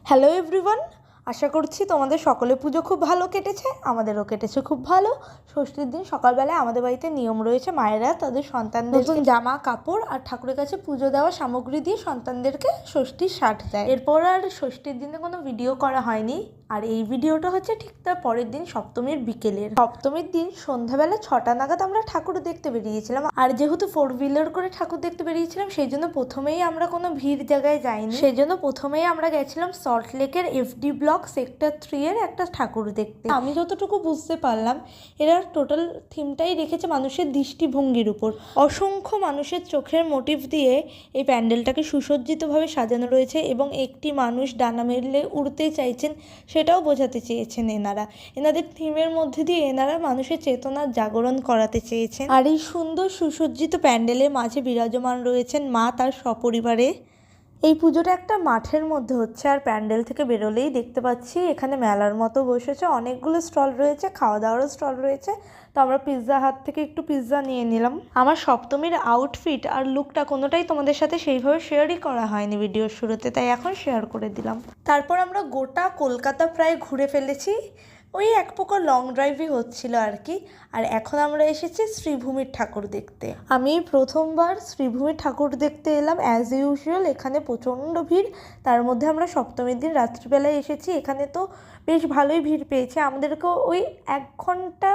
Hello everyone, আশা করছি তোমাদের সকলে পুজো খুব ভালো কেটেছে। আমাদেরও কেটেছে খুব ভালো। ষষ্ঠীর দিন সকালবেলায় আমাদের বাড়িতে নিয়ম রয়েছে, মায়েরা তাদের সন্তানদের নতুন জামা কাপড় আর ঠাকুরের কাছে পুজো দেওয়া সামগ্রী দিয়ে সন্তানদেরকে ষষ্ঠীর ষাট দেয়। এরপর আর ষষ্ঠীর দিনে কোনো ভিডিও করা হয়নি। আর এই ভিডিওটা হচ্ছে ঠিক তার পরের দিন সপ্তমীর বিকেলের। সপ্তমীর দিন সন্ধ্যাবেলা 6টা নাগাদ আমরা ঠাকুর দেখতে বেরিয়েছিলাম। আর যেহেতু 4 হুইলার করে ঠাকুর দেখতে বেরিয়েছিলাম, সেই জন্য প্রথমেই আমরা কোনো ভিড় জায়গায় যাইনি। সেই জন্য প্রথমেই আমরা গেছিলাম সল্টলেকের এফডি ব্লক সেক্টর 3 এর একটা ঠাকুর দেখতে। আমি যতটুকু বুঝতে পারলাম, এরা টোটাল থিমটাই রেখেছে মানুষের দৃষ্টিভঙ্গির উপর। অসংখ্য মানুষের চোখের মোটিভ দিয়ে এই প্যান্ডেলটাকে সুসজ্জিতভাবে সাজানো রয়েছে এবং একটি মানুষ ডানা মেলে উড়তে চাইছেন সেটাও বোঝাতে চেয়েছেন এনাদের থিমের মধ্যে দিয়ে এনারা মানুষের চেতনার জাগরণ করাতে চেয়েছেন। আর এই সুন্দর সুসজ্জিত প্যান্ডেলের মাঝে বিরাজমান রয়েছেন মা তার সপরিবারে। এই পুজোটা একটা মাঠের মধ্যে হচ্ছে, আর প্যান্ডেল থেকে বেরোলেই দেখতে পাচ্ছি এখানে মেলার মতো বসেছে, অনেকগুলো স্টল রয়েছে, খাওয়া দাওয়ারও স্টল রয়েছে। তো আমরা পিৎজা হাট থেকে একটু পিৎজা নিয়ে নিলাম। আমার সপ্তমীর আউটফিট আর লুকটা কোনোটাই তোমাদের সাথে সেইভাবে শেয়ারই করা হয়নি ভিডিওর শুরুতে, তাই এখন শেয়ার করে দিলাম। তারপর আমরা গোটা কলকাতা প্রায় ঘুরে ফেলেছি, ওই এক প্রকার লং ড্রাইভই হচ্ছিল আর কি। আর এখন আমরা এসেছি শ্রীভূমির ঠাকুর দেখতে। আমি প্রথমবার শ্রীভূমির ঠাকুর দেখতে এলাম। অ্যাজ ইউজুয়াল এখানে প্রচণ্ড ভিড়। তার মধ্যে আমরা সপ্তমীর দিন রাত্রিবেলায় এসেছি, এখানে তো বেশ ভালোই ভিড় পেয়েছে। আমাদেরকে ওই 1 ঘন্টা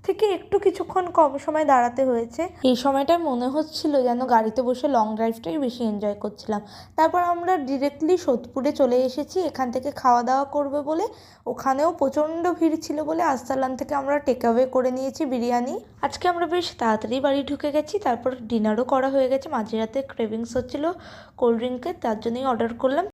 থেকে একটু কিছুক্ষণ কম সময় দাঁড়াতে হয়েছে। এই সময়টায় মনে হচ্ছিল যেন গাড়িতে বসে লং ড্রাইভটাই বেশি এনজয় করছিলাম। তারপর আমরা ডিরেক্টলি সোদপুরে চলে এসেছি এখান থেকে খাওয়া দাওয়া করবে বলে। ওখানেও প্রচণ্ড ভিড় ছিল বলে আস্তালান থেকে আমরা টেক অ্যাওয়ে করে নিয়েছি বিরিয়ানি। আজকে আমরা বেশ তাড়াতাড়ি বাড়ি ঢুকে গেছি, তারপর ডিনারও করা হয়ে গেছে। মাঝরাতে ক্রেভিংস হচ্ছিল কোল্ড ড্রিঙ্কের, তার জন্যই অর্ডার করলাম।